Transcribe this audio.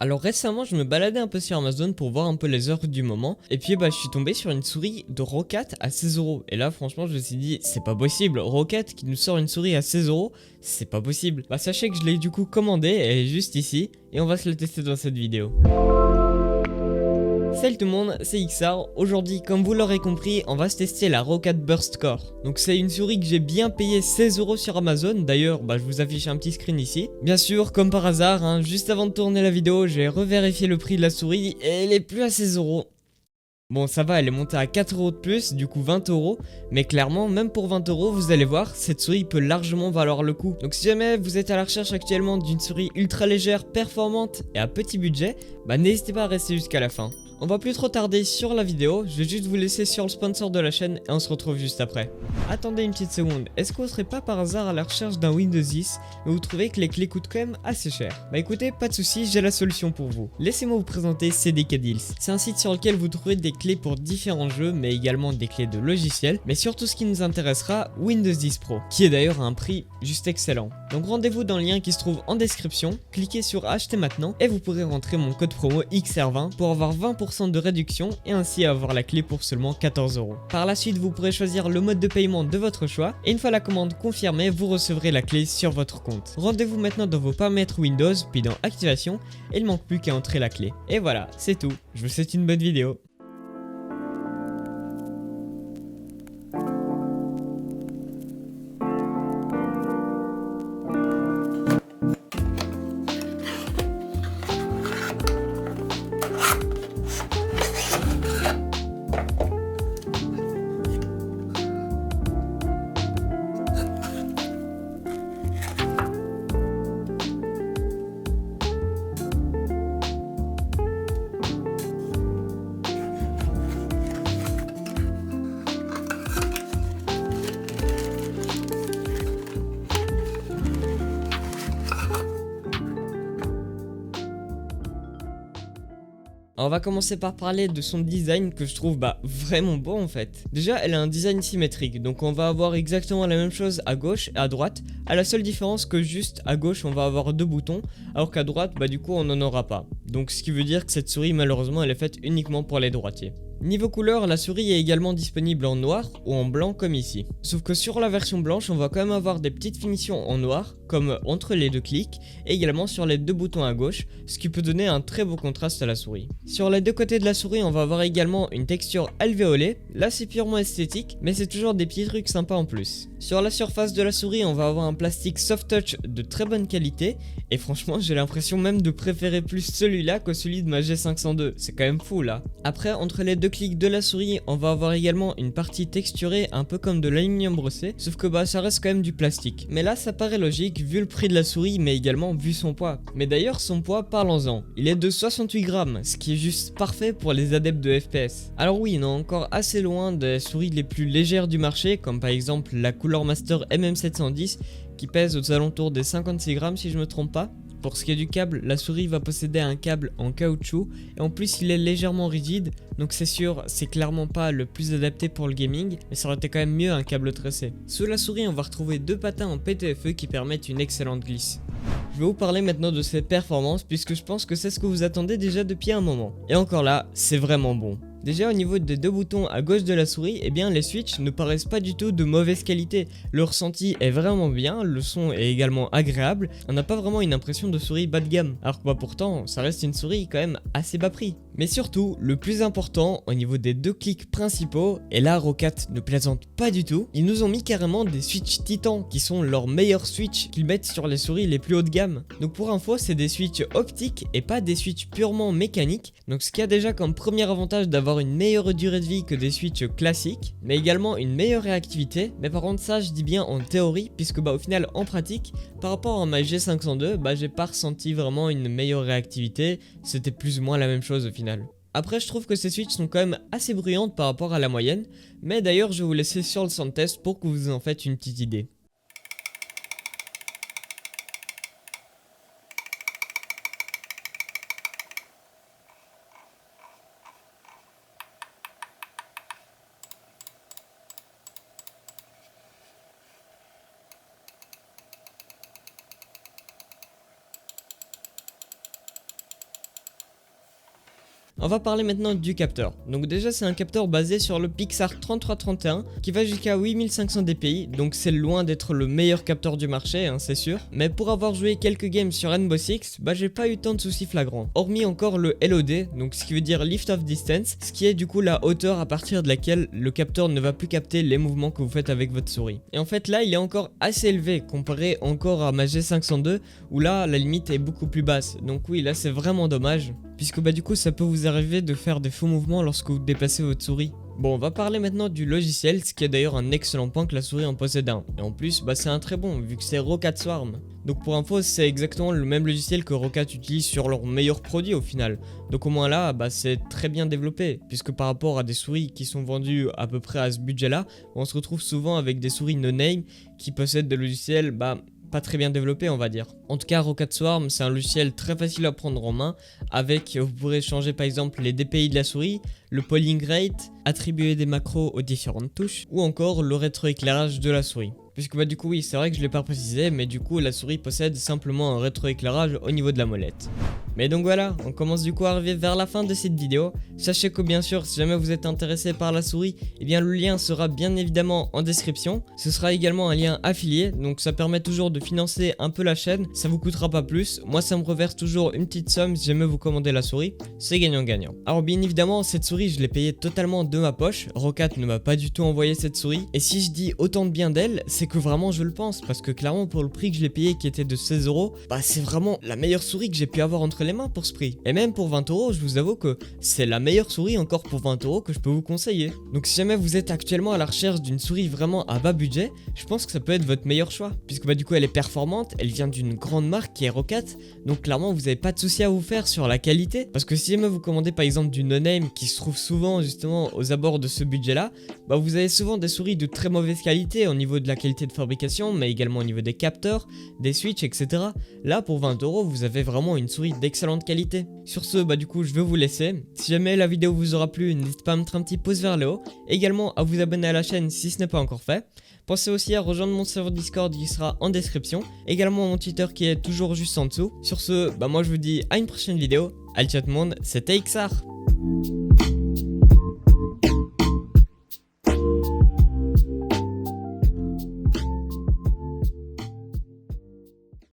Alors récemment je me baladais un peu sur Amazon pour voir un peu les offres du moment et puis je suis tombé sur une souris de Roccat à 16 € et là franchement je me suis dit c'est pas possible, Roccat qui nous sort une souris à 16 €, c'est pas possible. Sachez que je l'ai du coup commandée, elle est juste ici et on va se la tester dans cette vidéo. Salut tout le monde, c'est XR. Aujourd'hui, comme vous l'aurez compris, on va se tester la Roccat Burst Core. Donc c'est une souris que j'ai bien payé 16 € sur Amazon. D'ailleurs, je vous affiche un petit screen ici. Bien sûr, comme par hasard, juste avant de tourner la vidéo, j'ai revérifié le prix de la souris et elle est plus à 16 €. Bon, ça va, elle est montée à 4 € de plus, du coup 20 €. Mais clairement, même pour 20 €, vous allez voir, cette souris peut largement valoir le coup. Donc si jamais vous êtes à la recherche actuellement d'une souris ultra légère, performante et à petit budget, n'hésitez pas à rester jusqu'à la fin. On va plus trop tarder sur la vidéo, je vais juste vous laisser sur le sponsor de la chaîne et on se retrouve juste après. Attendez une petite seconde, est-ce que vous serez pas par hasard à la recherche d'un Windows 10 mais vous trouvez que les clés coûtent quand même assez cher? Écoutez, pas de soucis, j'ai la solution pour vous. Laissez-moi vous présenter CDK Deals. C'est un site sur lequel vous trouverez des clés pour différents jeux mais également des clés de logiciels, mais surtout ce qui nous intéressera, Windows 10 Pro, qui est d'ailleurs à un prix juste excellent. Donc rendez-vous dans le lien qui se trouve en description, cliquez sur acheter maintenant et vous pourrez rentrer mon code promo XR20 pour avoir 20% de réduction et ainsi avoir la clé pour seulement 14 €. Par la suite, vous pourrez choisir le mode de paiement de votre choix et une fois la commande confirmée, vous recevrez la clé sur votre compte. Rendez-vous maintenant dans vos paramètres Windows, puis dans Activation et il ne manque plus qu'à entrer la clé. Et voilà, c'est tout. Je vous souhaite une bonne vidéo. On va commencer par parler de son design que je trouve vraiment beau en fait. Déjà elle a un design symétrique, donc on va avoir exactement la même chose à gauche et à droite, à la seule différence que juste à gauche on va avoir deux boutons, alors qu'à droite du coup on n'en aura pas. Donc ce qui veut dire que cette souris malheureusement elle est faite uniquement pour les droitiers. Niveau couleur, la souris est également disponible en noir ou en blanc comme ici. Sauf que sur la version blanche, on va quand même avoir des petites finitions en noir, comme entre les deux clics, et également sur les deux boutons à gauche, ce qui peut donner un très beau contraste à la souris. Sur les deux côtés de la souris, on va avoir également une texture alvéolée. Là c'est purement esthétique, mais c'est toujours des petits trucs sympas en plus. Sur la surface de la souris, on va avoir un plastique soft touch de très bonne qualité, et franchement j'ai l'impression même de préférer plus celui-là que celui de ma G502, c'est quand même fou là. Après, entre les deux clics de la souris, on va avoir également une partie texturée un peu comme de l'aluminium brossé, sauf que ça reste quand même du plastique. Mais là ça paraît logique vu le prix de la souris mais également vu son poids. Mais d'ailleurs son poids, parlons-en, il est de 68 grammes, ce qui est juste parfait pour les adeptes de FPS. Alors oui, on est encore assez loin des souris les plus légères du marché, comme par exemple la Cooler Master MM710 qui pèse aux alentours des 56 grammes si je me trompe pas. Pour ce qui est du câble, la souris va posséder un câble en caoutchouc et en plus il est légèrement rigide, donc c'est sûr, c'est clairement pas le plus adapté pour le gaming, mais ça aurait été quand même mieux un câble tressé. Sous la souris, on va retrouver deux patins en PTFE qui permettent une excellente glisse. Je vais vous parler maintenant de ses performances puisque je pense que c'est ce que vous attendez déjà depuis un moment. Et encore là, c'est vraiment bon. Déjà au niveau des deux boutons à gauche de la souris, les switches ne paraissent pas du tout de mauvaise qualité. Le ressenti est vraiment bien, le son est également agréable, on n'a pas vraiment une impression de souris bas de gamme, alors que pourtant ça reste une souris quand même assez bas prix. Mais surtout, le plus important au niveau des deux clics principaux, et là Roccat ne plaisante pas du tout, ils nous ont mis carrément des switches Titan qui sont leurs meilleurs switches qu'ils mettent sur les souris les plus haut de gamme. Donc pour info, c'est des switches optiques et pas des switches purement mécaniques, donc ce qui a déjà comme premier avantage d'avoir une meilleure durée de vie que des switches classiques, mais également une meilleure réactivité. Mais par contre ça je dis bien en théorie, puisque au final en pratique, par rapport à ma G502, j'ai pas ressenti vraiment une meilleure réactivité, c'était plus ou moins la même chose au final. Après je trouve que ces switches sont quand même assez bruyantes par rapport à la moyenne, mais d'ailleurs je vais vous laisser sur le sound test pour que vous en faites une petite idée. On va parler maintenant du capteur. Donc déjà c'est un capteur basé sur le Pixar 3331 qui va jusqu'à 8500 dpi, donc c'est loin d'être le meilleur capteur du marché, hein, c'est sûr. Mais pour avoir joué quelques games sur Rainbow Six, bah j'ai pas eu tant de soucis flagrants. Hormis encore le LOD, donc ce qui veut dire Lift of Distance, ce qui est du coup la hauteur à partir de laquelle le capteur ne va plus capter les mouvements que vous faites avec votre souris. Et en fait là il est encore assez élevé comparé encore à ma G502 où là la limite est beaucoup plus basse. Donc oui là c'est vraiment dommage. Puisque bah du coup ça peut vous arriver de faire des faux mouvements lorsque vous déplacez votre souris. Bon, on va parler maintenant du logiciel, ce qui est d'ailleurs un excellent point que la souris en possède un. Et en plus, bah c'est un très bon, vu que c'est Roccat Swarm. Donc pour info, c'est exactement le même logiciel que Roccat utilise sur leurs meilleurs produits au final. Donc au moins là, bah c'est très bien développé, puisque par rapport à des souris qui sont vendues à peu près à ce budget-là, on se retrouve souvent avec des souris no-name qui possèdent des logiciels, bah pas très bien développé on va dire. En tout cas Roccat Swarm c'est un logiciel très facile à prendre en main avec vous pourrez changer par exemple les DPI de la souris, le polling rate, attribuer des macros aux différentes touches ou encore le rétroéclairage de la souris. Puisque bah du coup oui c'est vrai que je l'ai pas précisé mais du coup la souris possède simplement un rétroéclairage au niveau de la molette. Mais donc voilà, on commence du coup à arriver vers la fin de cette vidéo. Sachez que bien sûr, si jamais vous êtes intéressé par la souris, eh bien le lien sera bien évidemment en description. Ce sera également un lien affilié, donc ça permet toujours de financer un peu la chaîne. Ça vous coûtera pas plus. Moi, ça me reverse toujours une petite somme si jamais vous commandez la souris. C'est gagnant-gagnant. Alors bien évidemment, cette souris, je l'ai payée totalement de ma poche. Roccat ne m'a pas du tout envoyé cette souris. Et si je dis autant de bien d'elle, c'est que vraiment je le pense. Parce que clairement, pour le prix que je l'ai payé, qui était de 16 €, bah c'est vraiment la meilleure souris que j'ai pu avoir entre les mains pour ce prix. Et même pour 20 €, je vous avoue que c'est la meilleure souris encore pour 20 € que je peux vous conseiller. Donc si jamais vous êtes actuellement à la recherche d'une souris vraiment à bas budget, je pense que ça peut être votre meilleur choix. Puisque bah du coup elle est performante, elle vient d'une grande marque qui est Roccat, donc clairement vous n'avez pas de souci à vous faire sur la qualité. Parce que si jamais vous commandez par exemple du no-name qui se trouve souvent justement aux abords de ce budget là, bah vous avez souvent des souris de très mauvaise qualité au niveau de la qualité de fabrication, mais également au niveau des capteurs, des switches, etc. Là pour 20 € vous avez vraiment une souris d'excellente qualité. Sur ce, bah du coup je vais vous laisser. Si jamais la vidéo vous aura plu, n'hésitez pas à mettre un petit pouce vers le haut. Également à vous abonner à la chaîne si ce n'est pas encore fait. Pensez aussi à rejoindre mon serveur Discord qui sera en description. Également mon Twitter qui est toujours juste en dessous. Sur ce, bah moi je vous dis à une prochaine vidéo. Allez ciao tout le monde, c'était XR.